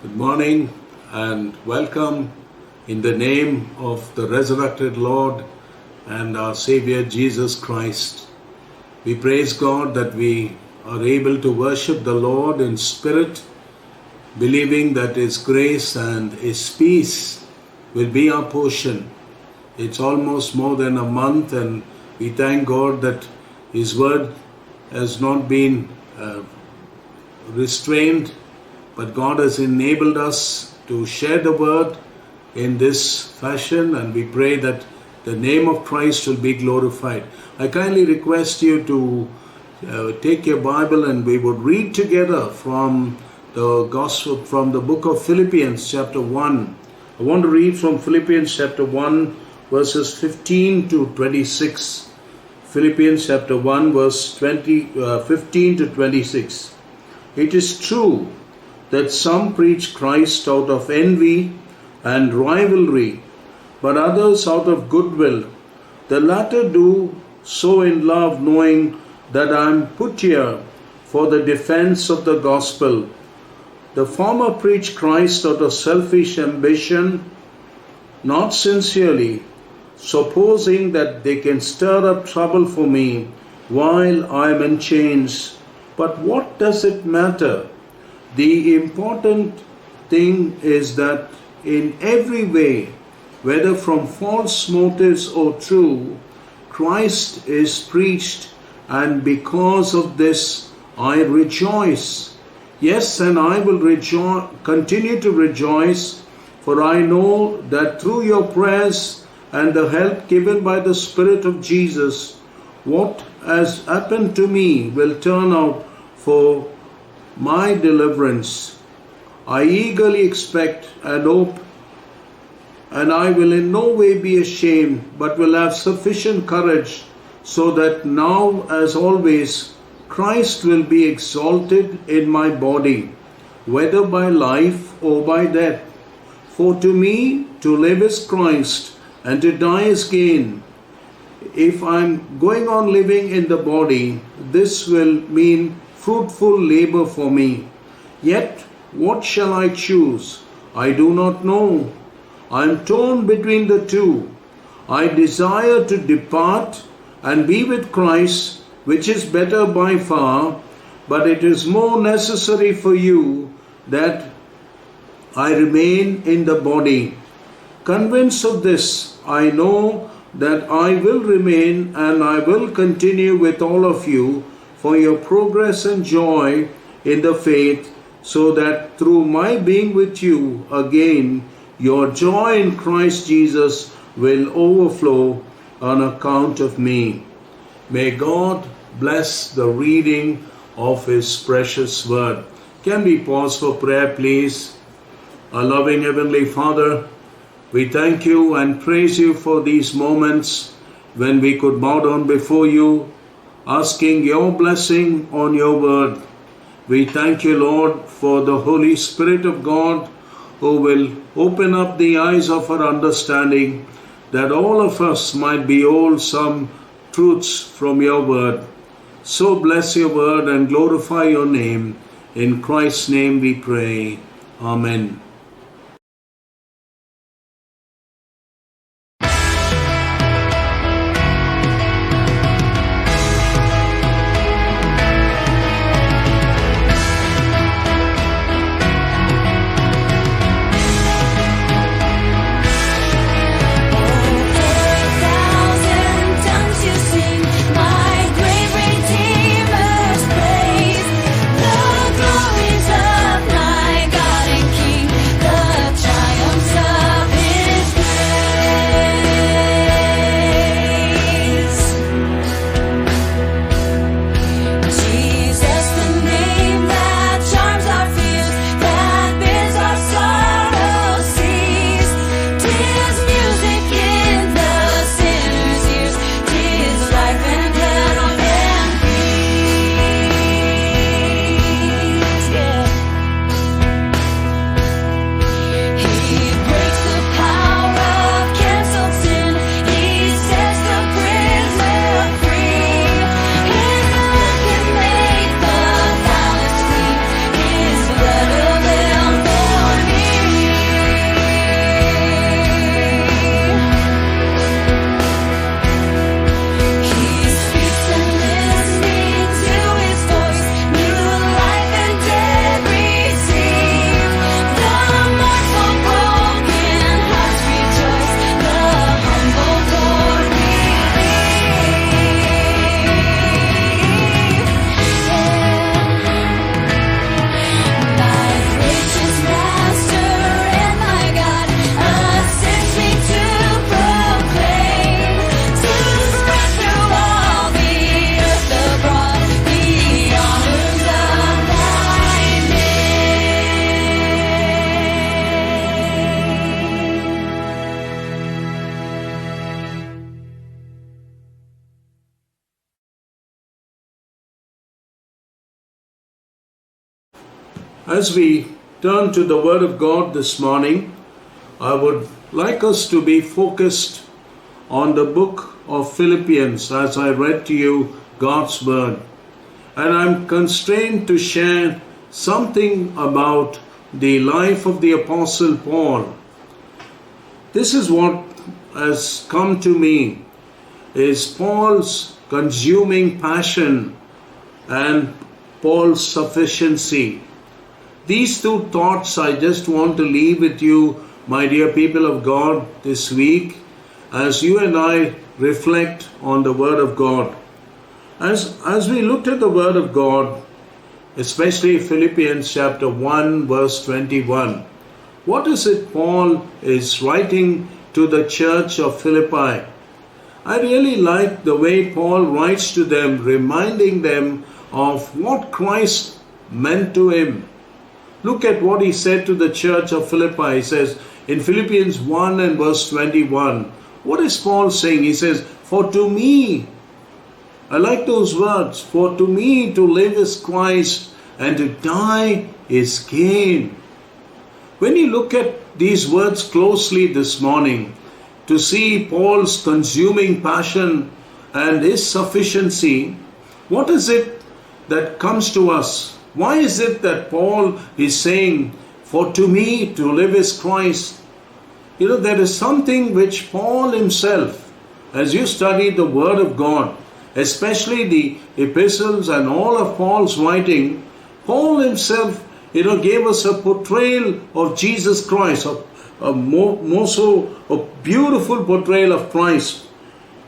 Good morning and welcome in the name of the resurrected Lord and our Savior Jesus Christ. We praise God that we are able to worship the Lord in spirit, believing that His grace and His peace will be our portion. It's almost more than a month, and we thank God that His word has not been restrained, but God has enabled us to share the word in this fashion, and we pray that the name of Christ will be glorified. I kindly request you to take your Bible and we would read together from the Gospel, from the book of Philippians chapter 1. I want to read from Philippians chapter 1 verses 15 to 26. Philippians chapter 1 verse 15 to 26. It is true that some preach Christ out of envy and rivalry, but others out of goodwill. The latter do so in love, knowing that I am put here for the defense of the gospel. The former preach Christ out of selfish ambition, not sincerely, supposing that they can stir up trouble for me while I am in chains. But what does it matter? The important thing is that in every way, whether from false motives or true, Christ is preached, and because of this I rejoice. Yes, and I will continue to rejoice, for I know that through your prayers and the help given by the Spirit of Jesus, what has happened to me will turn out for my deliverance. I eagerly expect and hope, and I will in no way be ashamed, but will have sufficient courage, so that now, as always, Christ will be exalted in my body, whether by life or by death. For to me, to live is Christ, and to die is gain. If I'm going on living in the body, this will mean fruitful labor for me. Yet, what shall I choose? I do not know. I am torn between the two. I desire to depart and be with Christ, which is better by far, but it is more necessary for you that I remain in the body. Convinced of this, I know that I will remain and I will continue with all of you for your progress and joy in the faith, so that through my being with you again, your joy in Christ Jesus will overflow on account of me. May God bless the reading of His precious word. Can we pause for prayer, please? Our loving Heavenly Father, we thank you and praise you for these moments when we could bow down before you, asking your blessing on your word. We thank you, Lord, for the Holy Spirit of God who will open up the eyes of our understanding, that all of us might behold some truths from your word. So bless your word and glorify your name. In Christ's name we pray. Amen. The glories of my God and King. As we turn to the Word of God this morning, I would like us to be focused on the book of Philippians as I read to you God's Word. And I'm constrained to share something about the life of the Apostle Paul. This is what has come to me, is Paul's consuming passion and Paul's sufficiency. These two thoughts I just want to leave with you, my dear people of God, this week as you and I reflect on the Word of God. As we looked at the Word of God, especially Philippians chapter 1 verse 21, what is it Paul is writing to the church of Philippi? I really like the way Paul writes to them, reminding them of what Christ meant to him. Look at what he said to the church of Philippi. He says in Philippians 1 and verse 21, what is Paul saying? He says, for to me, I like those words, for to me to live is Christ and to die is gain. When you look at these words closely this morning, to see Paul's consuming passion and his sufficiency, what is it that comes to us? Why is it that Paul is saying, for to me to live is Christ? You know, there is something which Paul himself, as you study the Word of God, especially the epistles and all of Paul's writing, Paul himself, gave us a portrayal of Jesus Christ, a more so a beautiful portrayal of Christ.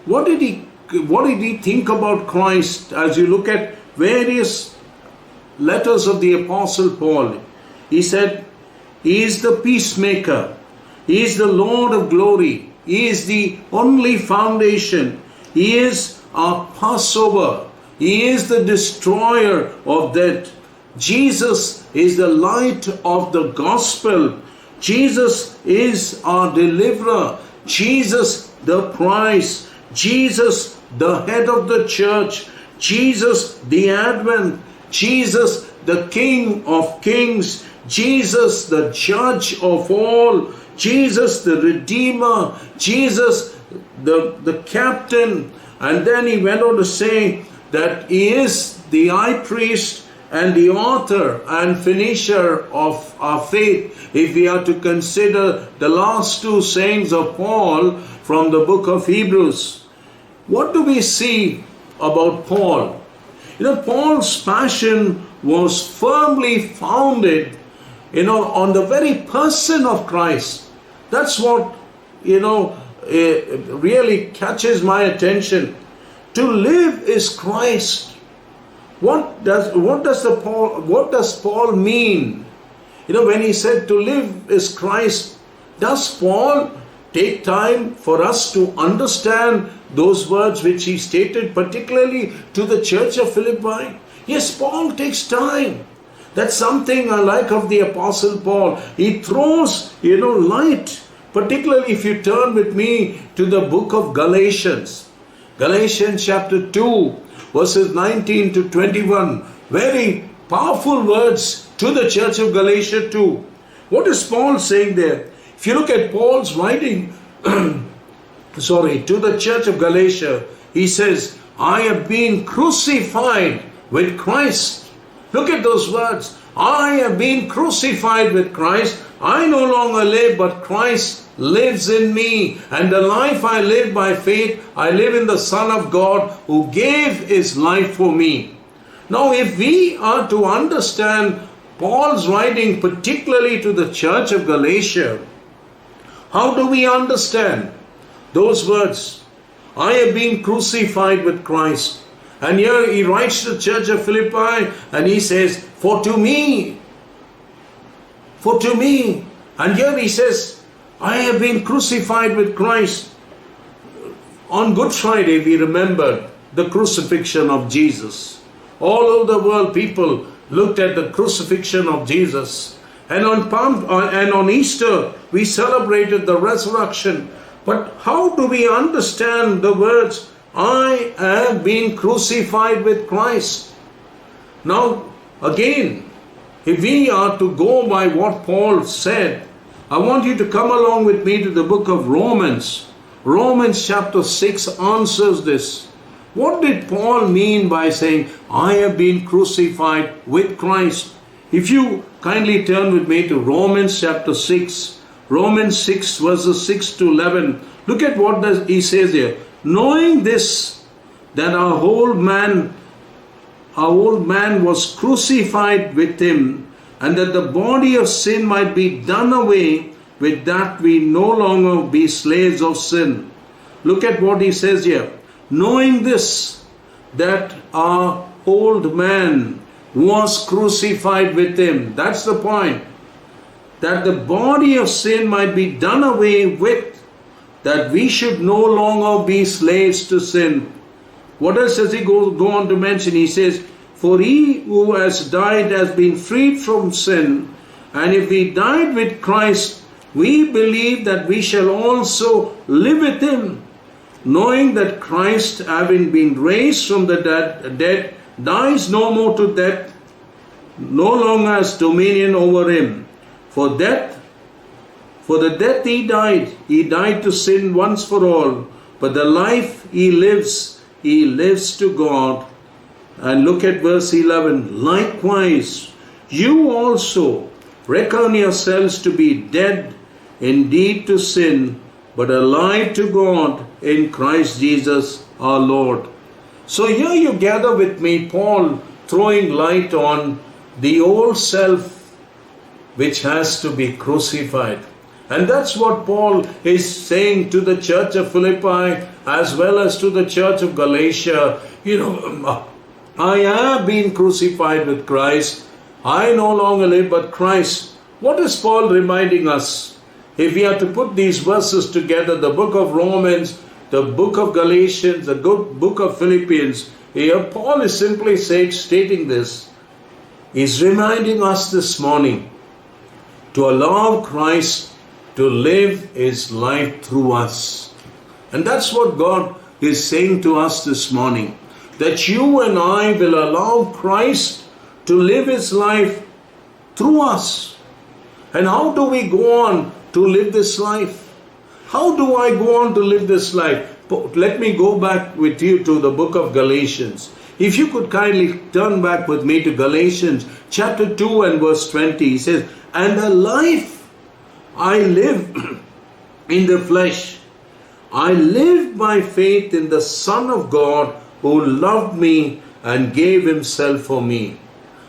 What did he think about Christ as you look at various letters of the Apostle Paul? He said, he is the peacemaker. He is the Lord of glory. He is the only foundation. He is our Passover. He is the destroyer of death. Jesus is the light of the gospel. Jesus is our deliverer. Jesus the price. Jesus the head of the church. Jesus the Advent. Jesus the King of kings. Jesus the judge of all. Jesus the Redeemer. Jesus the captain. And then he went on to say that he is the high priest and the author and finisher of our faith. If we are to consider the last two sayings of Paul from the book of Hebrews, what do we see about Paul? Paul's passion was firmly founded, on the very person of Christ. That's what, really catches my attention. To live is Christ. What does Paul mean? When he said to live is Christ, does Paul take time for us to understand those words which he stated, particularly to the church of Philippi? Yes, Paul takes time. That's something I like of the Apostle Paul. He throws, light, particularly if you turn with me to the book of Galatians. Galatians chapter 2, verses 19 to 21. Very powerful words to the church of Galatia too. What is Paul saying there? If you look at Paul's writing, to the church of Galatia, he says, I have been crucified with Christ. Look at those words. I have been crucified with Christ. I no longer live, but Christ lives in me. And the life I live by faith, I live in the Son of God who gave his life for me. Now, if we are to understand Paul's writing, particularly to the church of Galatia, how do we understand those words? I have been crucified with Christ. And here he writes to the church of Philippi and he says, for to me. And here he says, I have been crucified with Christ. On Good Friday we remembered the crucifixion of Jesus. All over the world people looked at the crucifixion of Jesus. And on Easter we celebrated the resurrection. But how do we understand the words, I have been crucified with Christ? Now, again, if we are to go by what Paul said, I want you to come along with me to the book of Romans. Romans chapter 6 answers this. What did Paul mean by saying, I have been crucified with Christ? If you kindly turn with me to Romans chapter 6, Romans 6 verses 6 to 11, look at what he says here. Knowing this, that our old man was crucified with him, and that the body of sin might be done away with, that we no longer be slaves of sin. Look at what he says here. Knowing this, that our old man was crucified with him. That's the point. That the body of sin might be done away with, that we should no longer be slaves to sin. What else does he go on to mention? He says, for he who has died has been freed from sin, and if we died with Christ, we believe that we shall also live with him, knowing that Christ, having been raised from the dead, dies no more to death, no longer has dominion over him. For the death he died to sin once for all, but the life he lives to God. And look at verse 11. Likewise, you also reckon yourselves to be dead indeed to sin, but alive to God in Christ Jesus our Lord. So here you gather with me Paul throwing light on the old self which has to be crucified. And that's what Paul is saying to the church of Philippi as well as to the church of Galatia. I have been crucified with Christ. I no longer live but Christ. What is Paul reminding us? If we are to put these verses together, the book of Romans, the book of Galatians, the book of Philippians, here Paul is simply stating this. He's reminding us this morning to allow Christ to live his life through us. And that's what God is saying to us this morning. That you and I will allow Christ to live his life through us. And how do we go on to live this life? How do I go on to live this life? Let me go back with you to the book of Galatians. If you could kindly turn back with me to Galatians chapter 2 and verse 20. He says, and the life I live in the flesh, I live by faith in the Son of God who loved me and gave himself for me.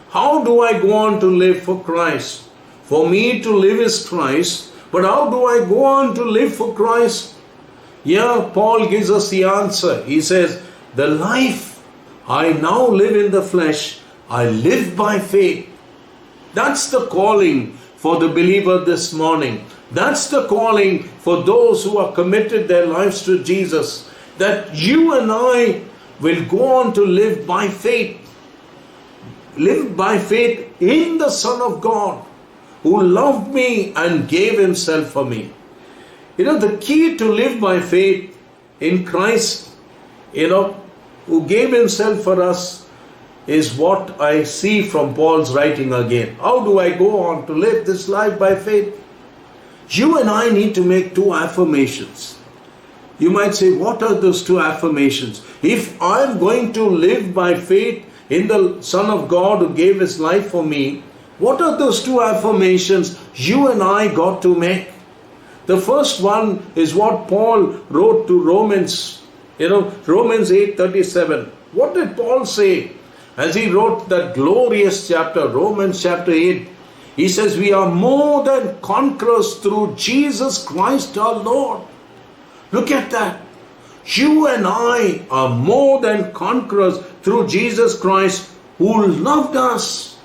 How do I go on to live for Christ? For me to live is Christ, but how do I go on to live for Christ? Here Paul gives us the answer. He says, the life I now live in the flesh, I live by faith. That's the calling for the believer this morning. That's the calling for those who have committed their lives to Jesus. That you and I will go on to live by faith. Live by faith in the Son of God who loved me and gave himself for me. The key to live by faith in Christ, who gave himself for us, is what I see from Paul's writing again. How do I go on to live this life by faith? You and I need to make two affirmations. You might say, what are those two affirmations? If I'm going to live by faith in the Son of God who gave his life for me, what are those two affirmations you and I got to make? The first one is what Paul wrote to Romans, Romans 8:37. What did Paul say as he wrote that glorious chapter, Romans chapter 8? He says, we are more than conquerors through Jesus Christ our Lord. Look at that. You and I are more than conquerors through Jesus Christ who loved us.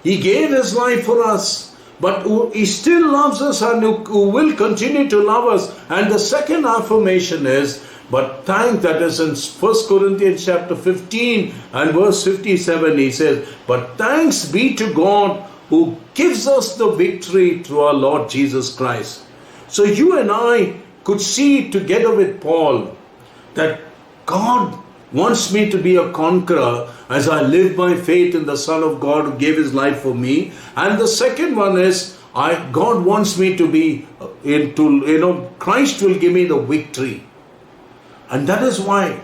He gave his life for us, but he still loves us and who will continue to love us. And the second affirmation is, that is in 1 Corinthians chapter 15 and verse 57, he says, but thanks be to God who gives us the victory through our Lord Jesus Christ. So you and I could see together with Paul that God wants me to be a conqueror as I live by faith in the Son of God who gave his life for me. And the second one is, God wants me to be Christ will give me the victory. And that is why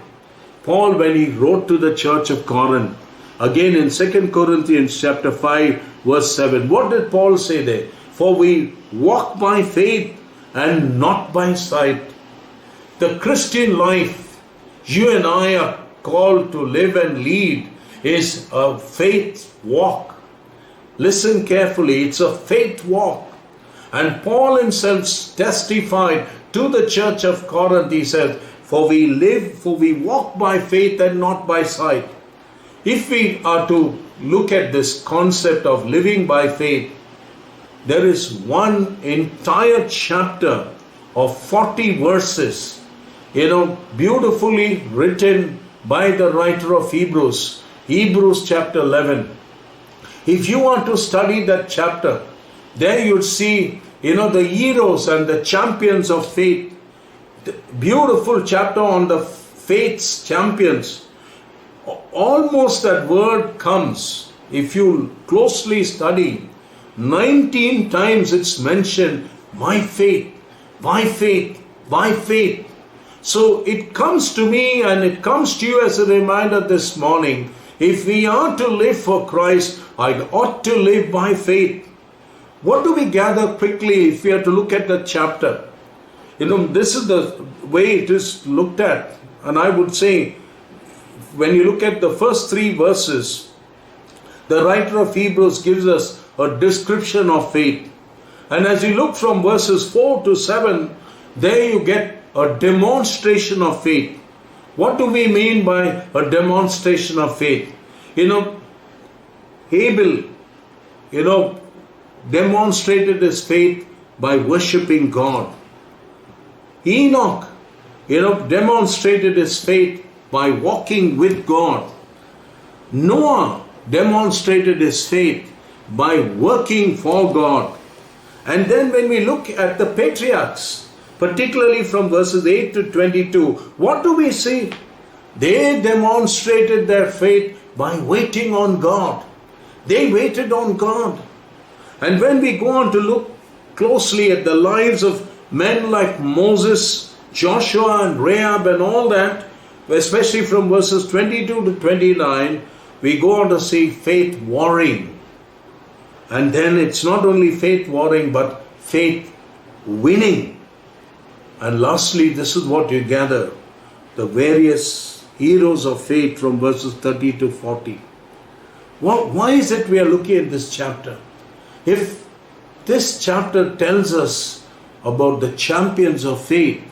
Paul, when he wrote to the church of Corinth, again in 2 Corinthians chapter 5 verse 7, what did Paul say there? For we walk by faith and not by sight. The Christian life you and I are called to live and lead is a faith walk. Listen carefully, it's a faith walk. And Paul himself testified to the church of Corinth. He said, for we walk by faith and not by sight. If we are to look at this concept of living by faith, there is one entire chapter of 40 verses, beautifully written by the writer of Hebrews chapter 11. If you want to study that chapter, there you'll see, the heroes and the champions of faith. The beautiful chapter on the faith's champions. Almost that word comes, if you closely study, 19 times it's mentioned, my faith, by faith, by faith. So it comes to me and it comes to you as a reminder this morning. If we are to live for Christ, I ought to live by faith. What do we gather quickly if we are to look at the chapter? This is the way it is looked at. And I would say, when you look at the first 3 verses, the writer of Hebrews gives us a description of faith. And as you look from verses 4 to 7, there you get a demonstration of faith. What do we mean by a demonstration of faith? Abel, demonstrated his faith by worshipping God. Enoch, demonstrated his faith by walking with God. Noah demonstrated his faith by working for God. And then when we look at the patriarchs, particularly from verses 8 to 22, what do we see? They demonstrated their faith by waiting on God. They waited on God. And when we go on to look closely at the lives of men like Moses, Joshua and Rahab and all that, especially from verses 22 to 29, we go on to see faith warring. And then it's not only faith warring, but faith winning. And lastly, this is what you gather, the various heroes of faith from verses 30 to 40. Why is it we are looking at this chapter? If this chapter tells us about the champions of faith,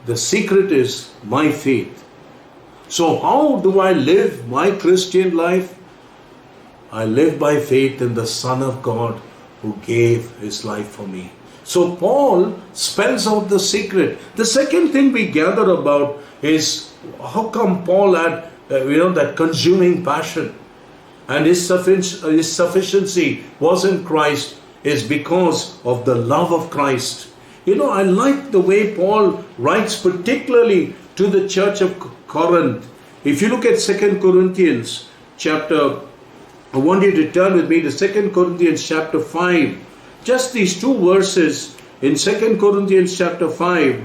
the secret is my faith. So how do I live my Christian life? I live by faith in the Son of God who gave his life for me. So Paul spells out the secret. The second thing we gather about is how come Paul had that consuming passion, and his sufficiency was in Christ is because of the love of Christ. I like the way Paul writes particularly to the church of Corinth. If you look at 2 Corinthians chapter, I want you to turn with me to 2 Corinthians chapter 5. Just these 2 verses in 2 Corinthians chapter 5,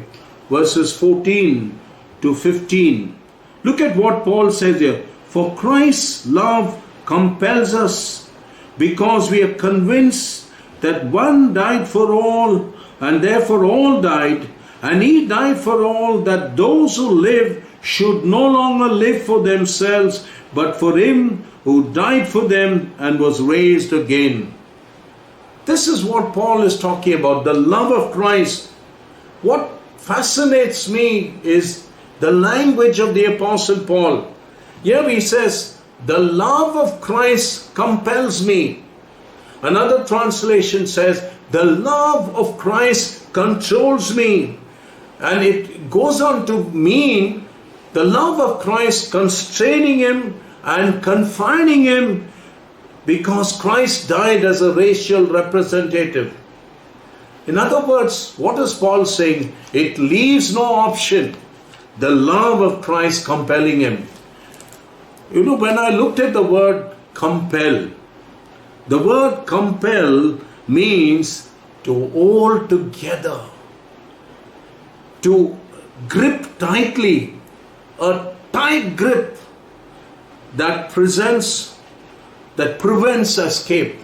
verses 14 to 15. Look at what Paul says here. For Christ's love compels us, because we are convinced that one died for all, and therefore all died, and he died for all, that those who live should no longer live for themselves, but for him who died for them and was raised again. This is what Paul is talking about, the love of Christ. What fascinates me is the language of the Apostle Paul. Here he says, the love of Christ compels me. Another translation says, the love of Christ controls me. And it goes on to mean the love of Christ constraining him and confining him, because Christ died as a racial representative. In other words, what is Paul saying? It leaves no option. The love of Christ compelling him. You know, when I looked at the word compel, the word compel means to hold together, to grip tightly, a tight grip that prevents escape.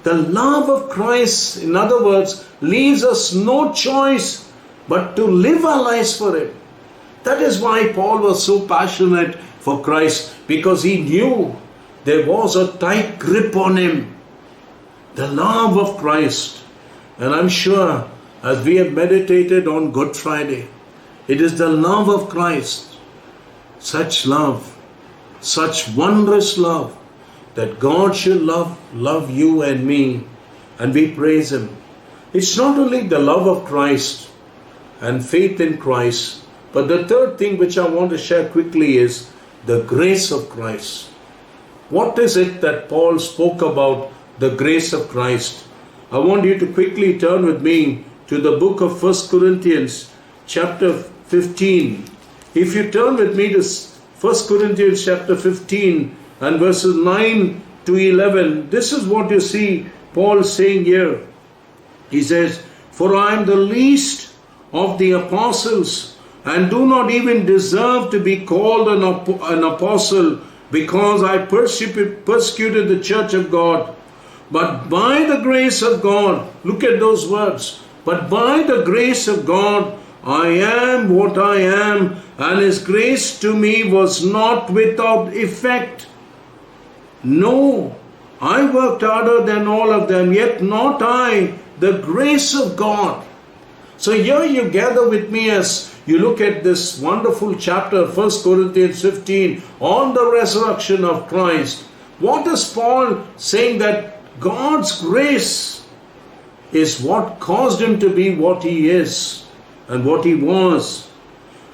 The love of Christ, in other words, leaves us no choice but to live our lives for Him. That is why Paul was so passionate for Christ, because he knew there was a tight grip on him. The love of Christ. And I'm sure as we have meditated on Good Friday, it is the love of Christ. Such love, such wondrous love, that God should love you and me, and we praise Him. It's not only the love of Christ and faith in Christ, but the third thing which I want to share quickly is the grace of Christ. What is it that Paul spoke about the grace of Christ? I want you to quickly turn with me to the book of 1 Corinthians chapter 15. If you turn with me to 1 Corinthians chapter 15 and verses 9 to 11, this is what you see Paul saying here. He says, "For I am the least of the apostles, and do not even deserve to be called an apostle, because I persecuted the church of God. But by the grace of God," look at those words, "but by the grace of God, I am what I am, and His grace to me was not without effect. No, I worked harder than all of them, yet not I, the grace of God." So here you gather with me as you look at this wonderful chapter, 1 Corinthians 15, on the resurrection of Christ. What is Paul saying? That God's grace is what caused him to be what he is and what he was.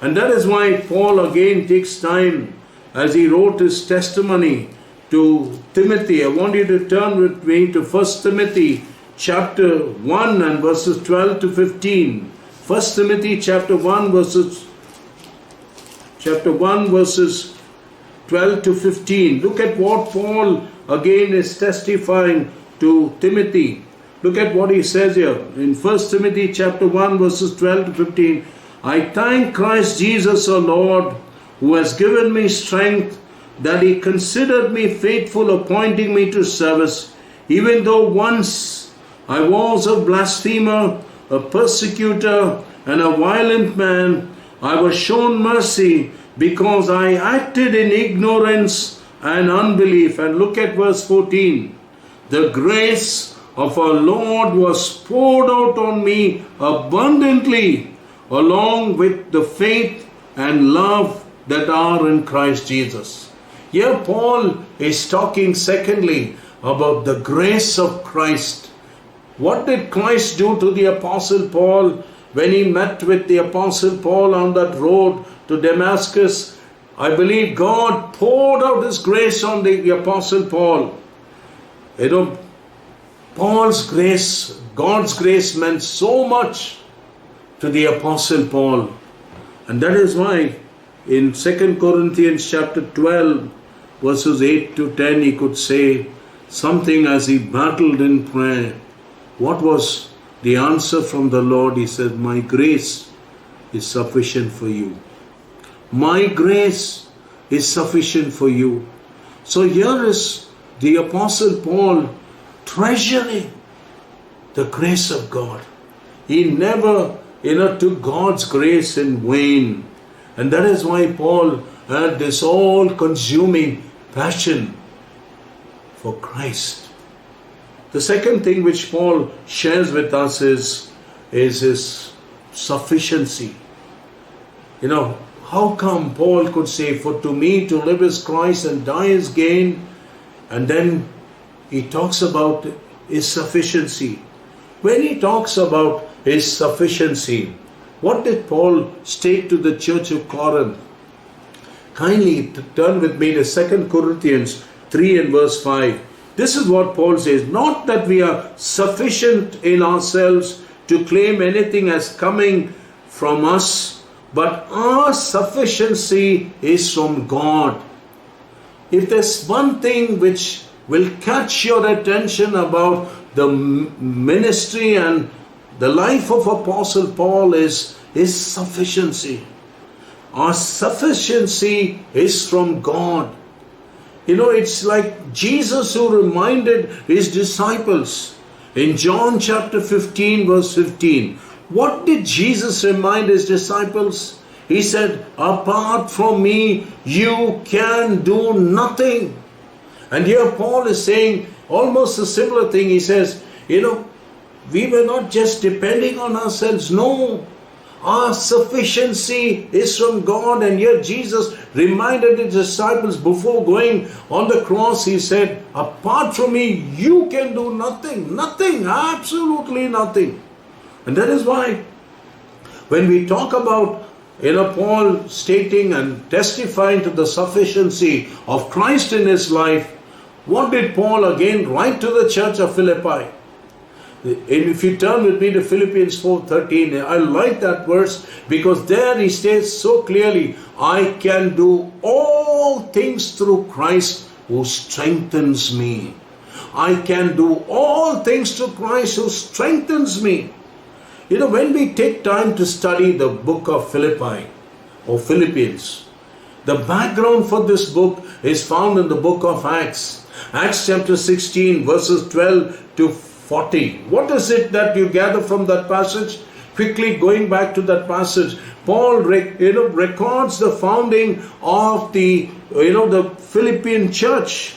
And that is why Paul again takes time as he wrote his testimony to Timothy. I want you to turn with me to 1 Timothy chapter 1 and verses 12 to 15. 1 Timothy chapter 1 verses 12 to 15. Look at what Paul again is testifying to Timothy. Look at what he says here in 1 Timothy chapter 1 verses 12 to 15. "I thank Christ Jesus our Lord, who has given me strength, that He considered me faithful, appointing me to service, even though once I was a blasphemer, a persecutor, and a violent man. I was shown mercy because I acted in ignorance and unbelief." And look at verse 14. "The grace of our Lord was poured out on me abundantly, along with the faith and love that are in Christ Jesus." Here Paul is talking secondly about the grace of Christ. What did Christ do to the Apostle Paul when he met with the Apostle Paul on that road to Damascus? I believe God poured out His grace on the Apostle Paul. You know, Paul's grace, God's grace meant so much to the Apostle Paul. And that is why in 2 Corinthians chapter 12 verses 8 to 10 he could say something as he battled in prayer. What was the answer from the Lord? He said, "My grace is sufficient for you. My grace is sufficient for you." So here is the Apostle Paul treasuring the grace of God. He never took God's grace in vain. And that is why Paul had this all-consuming passion for Christ. The second thing which Paul shares with us is his sufficiency. You know, how come Paul could say, "For to me to live is Christ and die is gain"? And then he talks about his sufficiency. When he talks about his sufficiency, what did Paul state to the church of Corinth? Kindly turn with me to 2 Corinthians 3 and verse 5. This is what Paul says, "Not that we are sufficient in ourselves to claim anything as coming from us, but our sufficiency is from God. If there's one thing which will catch your attention about the ministry and the life of Apostle Paul is his sufficiency. Our sufficiency is from God. You know, it's like Jesus who reminded his disciples in John chapter 15 verse 15. What did Jesus remind his disciples? He said, apart from me, you can do nothing. And here Paul is saying almost a similar thing. He says, you know, we were not just depending on ourselves. No, our sufficiency is from God. And here Jesus reminded his disciples before going on the cross. He said, apart from me, you can do nothing. Nothing, absolutely nothing. And that is why when we talk about Paul stating and testifying to the sufficiency of Christ in his life, what did Paul again write to the church of Philippi? And if you turn with me to Philippians 4:13, I like that verse because there he states so clearly, I can do all things through Christ who strengthens me. I can do all things through Christ who strengthens me. You know, when we take time to study the book of Philippi or Philippians, the background for this book is found in the book of Acts. Acts chapter 16 verses 12 to 40. What is it that you gather from that passage? Quickly going back to that passage, Paul records the founding of the Philippian church.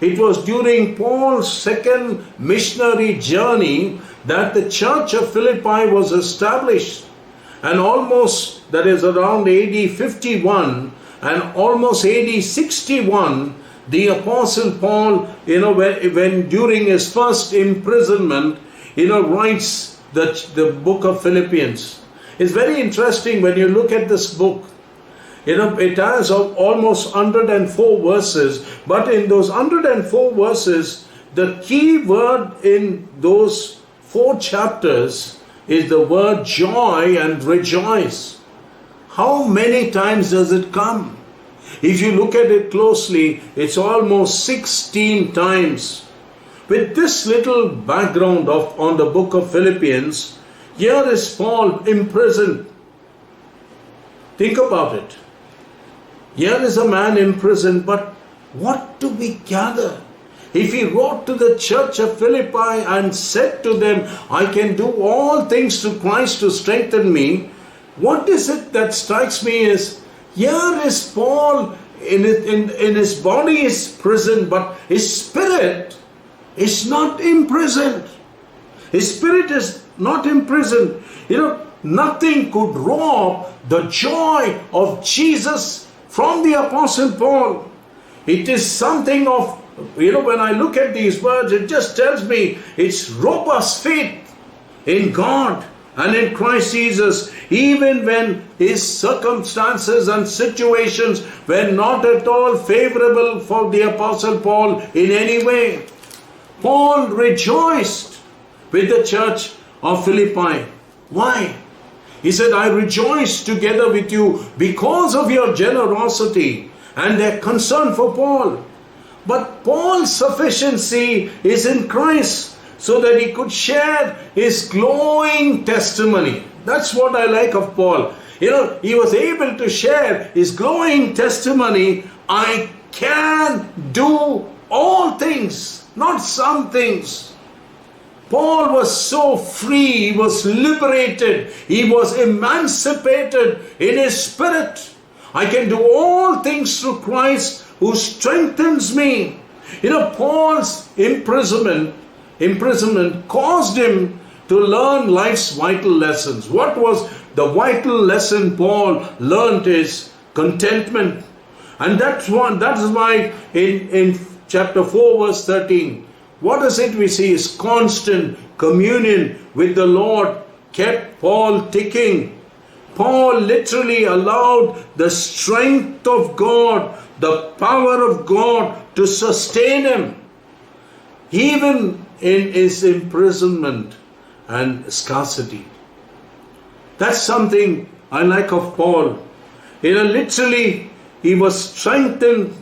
It was during Paul's second missionary journey that the church of Philippi was established. And almost, that is around AD 51 and almost AD 61, the Apostle Paul, when during his first imprisonment, writes the book of Philippians. It's very interesting when you look at this book. It has almost 104 verses, but in those 104 verses, the key word in those 4 chapters is the word joy and rejoice. How many times does it come? If you look at it closely, it's almost 16 times. With this little background on the book of Philippians, here is Paul imprisoned. Think about it. Here is a man imprisoned, but what do we gather? If he wrote to the church of Philippi and said to them, I can do all things through Christ to strengthen me, what is it that strikes me is, here is Paul in his body is prisoned, but his spirit is not imprisoned. His spirit is not imprisoned. Nothing could rob the joy of Jesus from the Apostle Paul. It is something of, when I look at these words, it just tells me it's robust faith in God and in Christ Jesus, even when his circumstances and situations were not at all favorable for the Apostle Paul in any way. Paul rejoiced with the church of Philippi. Why? He said, I rejoice together with you because of your generosity and their concern for Paul. But Paul's sufficiency is in Christ, so that he could share his glowing testimony. That's what I like of Paul. He was able to share his glowing testimony. I can do all things, not some things. Paul was so free, he was liberated, he was emancipated in his spirit. I can do all things through Christ who strengthens me. Paul's imprisonment caused him to learn life's vital lessons. What was the vital lesson Paul learned is contentment. And that is why in chapter 4 verse 13, what is it we see is constant communion with the Lord kept Paul ticking. Paul literally allowed the strength of God, the power of God to sustain him, even in his imprisonment and scarcity. That's something I like of Paul. Literally, he was strengthened.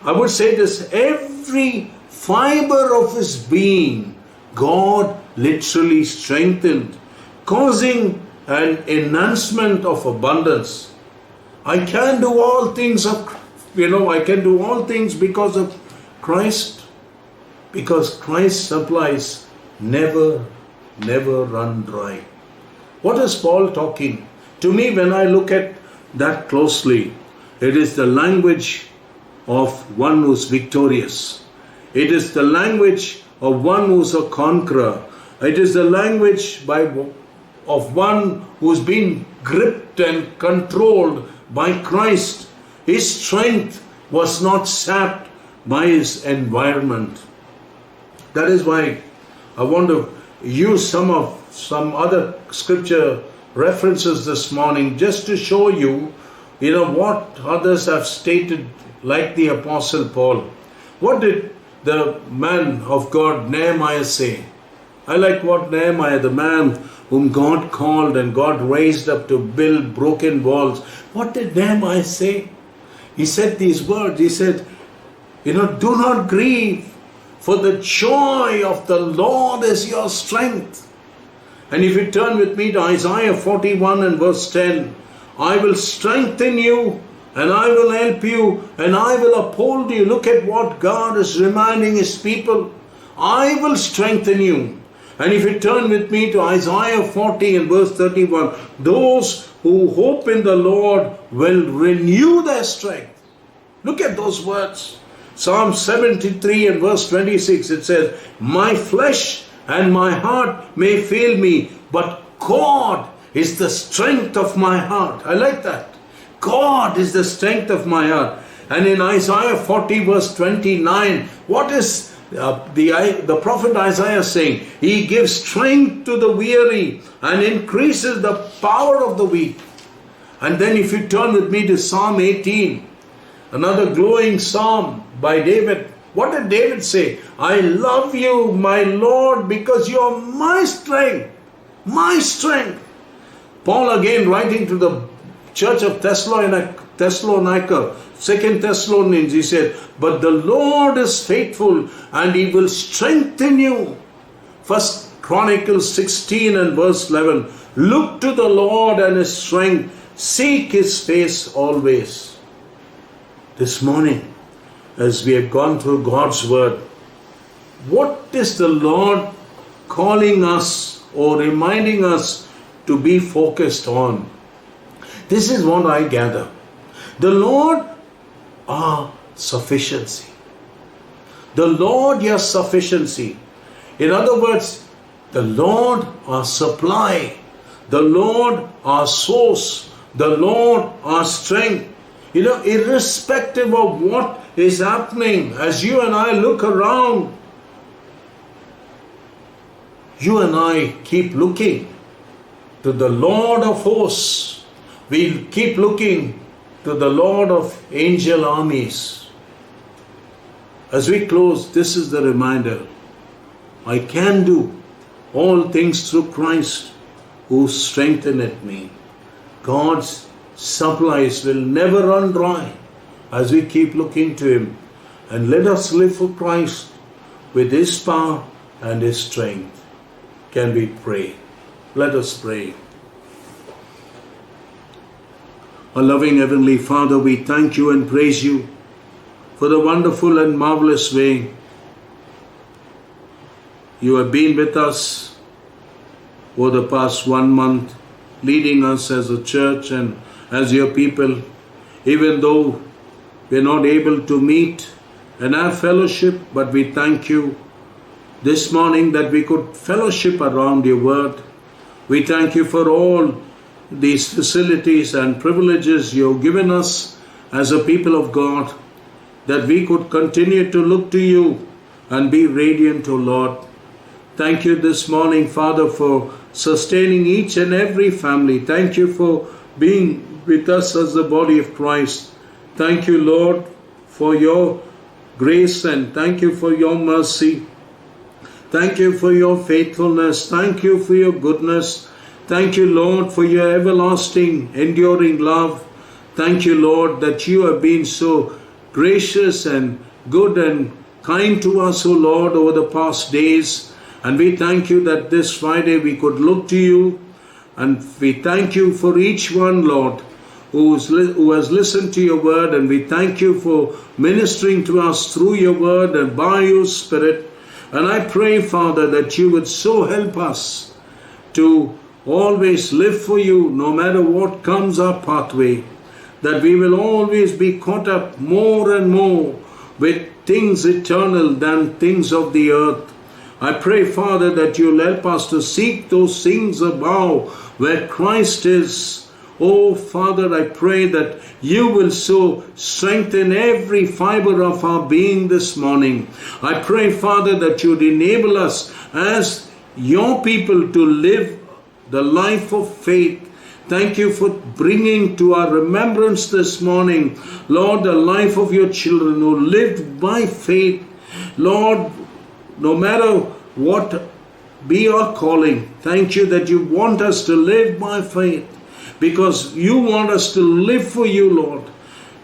I would say this, every fiber of his being, God literally strengthened, causing an enhancement of abundance. I can do all things I can do all things because of Christ, because Christ's supplies never run dry. What is Paul talking? To me, when I look at that closely, it is the language of one who's victorious. It is the language of one who's a conqueror. It is the language of one who's been gripped and controlled by Christ. His strength was not sapped by his environment. That is why I want to use some other scripture references this morning just to show you, what others have stated, like the Apostle Paul. What did the man of God Nehemiah say? I like what Nehemiah, the man whom God called and God raised up to build broken walls. What did Nehemiah say? He said these words. He said, do not grieve, for the joy of the Lord is your strength. And if you turn with me to Isaiah 41 and verse 10, I will strengthen you and I will help you and I will uphold you. Look at what God is reminding his people. I will strengthen you. And if you turn with me to Isaiah 40 and verse 31, those who hope in the Lord will renew their strength. Look at those words. Psalm 73 and verse 26, it says, my flesh and my heart may fail me, but God is the strength of my heart. I like that. God is the strength of my heart. And in Isaiah 40 verse 29, what is the prophet Isaiah saying? He gives strength to the weary and increases the power of the weak. And then if you turn with me to Psalm 18, another glowing psalm by David. What did David say? I love you, my Lord, because you are my strength. My strength. Paul again writing to the church of Thessalonica, 2 Thessalonians, he said, but the Lord is faithful and he will strengthen you. 1 Chronicles 16 and verse 11. Look to the Lord and his strength. Seek his face always. This morning, as we have gone through God's word, what is the Lord calling us or reminding us to be focused on? This is what I gather. The Lord, our sufficiency. The Lord, your sufficiency. In other words, the Lord, our supply. The Lord, our source. The Lord, our strength. Irrespective of what is happening, as you and I look around, you and I keep looking to the Lord of hosts. We keep looking to the Lord of angel armies. As we close, this is the reminder. I can do all things through Christ who strengtheneth me. God's supplies will never run dry as we keep looking to him. And let us live for Christ with his power and his strength. Can we pray? Let us pray. Our loving Heavenly Father, we thank you and praise you for the wonderful and marvelous way you have been with us over the past 1 month, leading us as a church and as your people, even though we're not able to meet and have fellowship, but we thank you this morning that we could fellowship around your word. We thank you for all these facilities and privileges you've given us as a people of God, that we could continue to look to you and be radiant, O Lord. Thank you this morning, Father, for sustaining each and every family. Thank you for being with us as the body of Christ. Thank you, Lord, for your grace, and thank you for your mercy. Thank you for your faithfulness. Thank you for your goodness. Thank you, Lord, for your everlasting, enduring love. Thank you, Lord, that you have been so gracious and good and kind to us, O Lord, over the past days. And we thank you that this Friday we could look to you. And we thank you for each one, Lord, who has listened to your word. And we thank you for ministering to us through your word and by your Spirit. And I pray, Father, that you would so help us to always live for you no matter what comes our pathway. That we will always be caught up more and more with things eternal than things of the earth. I pray, Father, that you'll help us to seek those things above where Christ is. Oh, Father, I pray that you will so strengthen every fiber of our being this morning. I pray, Father, that you'd enable us as your people to live the life of faith. Thank you for bringing to our remembrance this morning, Lord, the life of your children who lived by faith. Lord, no matter what be our calling, thank you that you want us to live by faith, because you want us to live for you, Lord,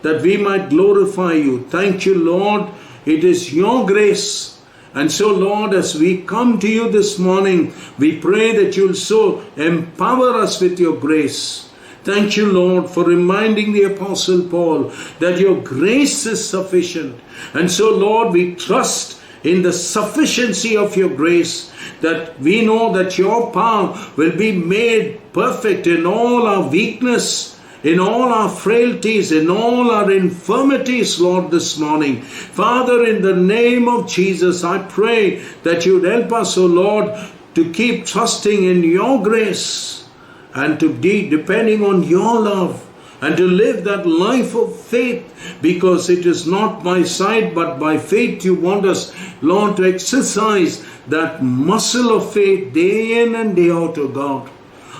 that we might glorify you. Thank you, Lord. It is your grace. And so, Lord, as we come to you this morning, we pray that you'll so empower us with your grace. Thank you, Lord, for reminding the Apostle Paul that your grace is sufficient. And so, Lord, we trust in the sufficiency of your grace, that we know that your power will be made perfect in all our weakness, in all our frailties, in all our infirmities, Lord, this morning. Father, in the name of Jesus, I pray that you'd help us, O Lord, to keep trusting in your grace and to be depending on your love and to live that life of faith, because it is not by sight but by faith you want us, Lord, to exercise that muscle of faith day in and day out, O God.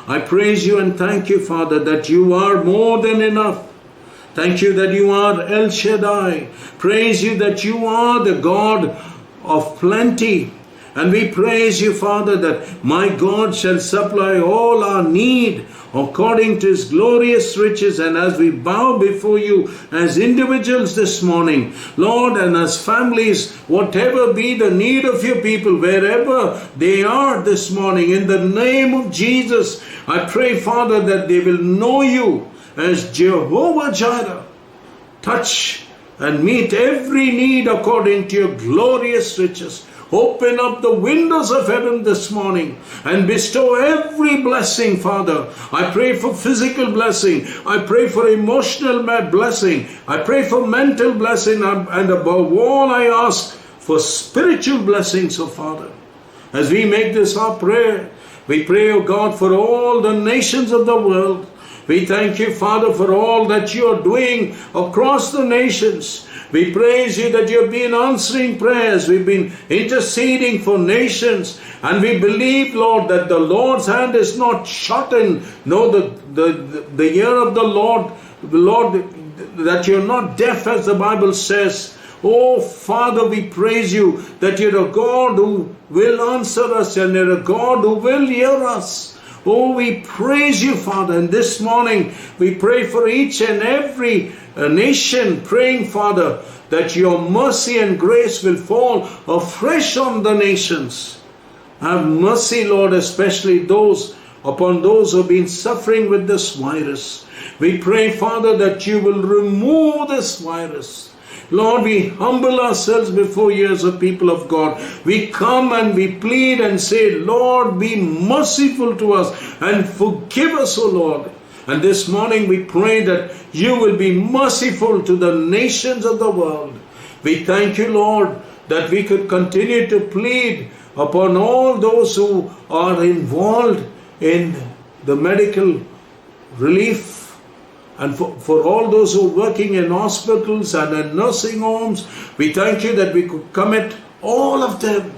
I praise you and thank you, Father, that you are more than enough. Thank you that you are El Shaddai. Praise you that you are the God of plenty. And we praise you, Father, that my God shall supply all our need according to his glorious riches. And as we bow before you as individuals this morning, Lord, and as families, whatever be the need of your people, wherever they are this morning, in the name of Jesus, I pray, Father, that they will know you as Jehovah Jireh. Touch and meet every need according to your glorious riches. Open up the windows of heaven this morning and bestow every blessing, Father. I pray for physical blessing. I pray for emotional blessing. I pray for mental blessing. And above all, I ask for spiritual blessings, oh Father. As we make this our prayer, we pray, oh God, for all the nations of the world. We thank you, Father, for all that you are doing across the nations. We praise you that you have been answering prayers. We've been interceding for nations. And we believe, Lord, that the Lord's hand is not shortened. No, the ear of the Lord, that you're not deaf, as the Bible says. Oh, Father, we praise you that you're a God who will answer us and you're a God who will hear us. Oh, we praise you, Father. And this morning, we pray for each and every nation, praying, Father, that your mercy and grace will fall afresh on the nations. Have mercy, Lord, especially upon those who have been suffering with this virus. We pray, Father, that you will remove this virus. Lord, we humble ourselves before you as a people of God. We come and we plead and say, Lord, be merciful to us and forgive us, O Lord. And this morning we pray that you will be merciful to the nations of the world. We thank you, Lord, that we could continue to plead upon all those who are involved in the medical relief, and for all those who are working in hospitals and in nursing homes. We thank you that we could commit all of them,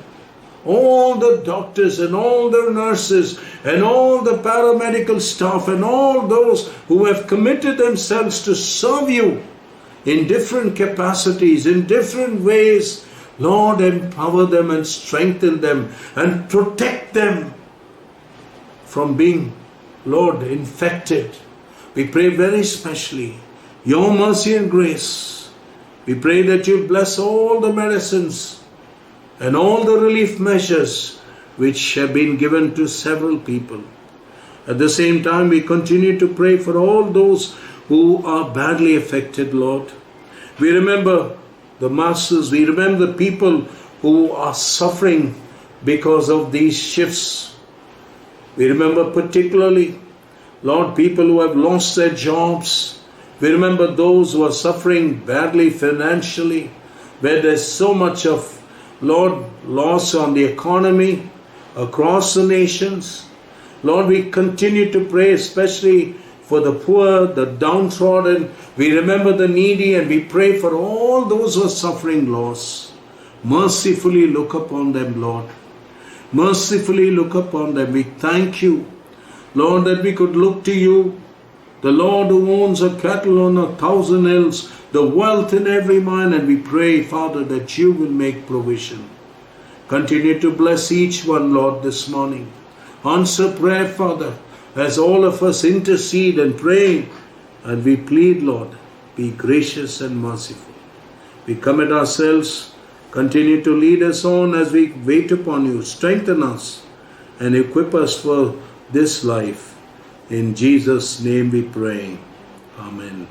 all the doctors and all the nurses and all the paramedical staff and all those who have committed themselves to serve you in different capacities, in different ways. Lord, empower them and strengthen them and protect them from being Lord, infected. We pray very specially your mercy and grace. We pray that you bless all the medicines and all the relief measures which have been given to several people. At the same time, we continue to pray for all those who are badly affected, Lord. We remember the masses, we remember the people who are suffering because of these shifts. We remember particularly, Lord, people who have lost their jobs. We remember those who are suffering badly financially, where there's so much of, Lord, loss on the economy across the nations. Lord, we continue to pray especially for the poor, the downtrodden. We remember the needy and we pray for all those who are suffering loss. Mercifully look upon them, Lord. Mercifully look upon them. We thank you, Lord, that we could look to you, the Lord who owns a cattle on 1,000 hills, the wealth in every mine, and we pray, Father, that you will make provision. Continue to bless each one, Lord, this morning. Answer prayer, Father, as all of us intercede and pray, and we plead, Lord, be gracious and merciful. We commit ourselves. Continue to lead us on as we wait upon you. Strengthen us and equip us for this life. In Jesus' name we pray. Amen.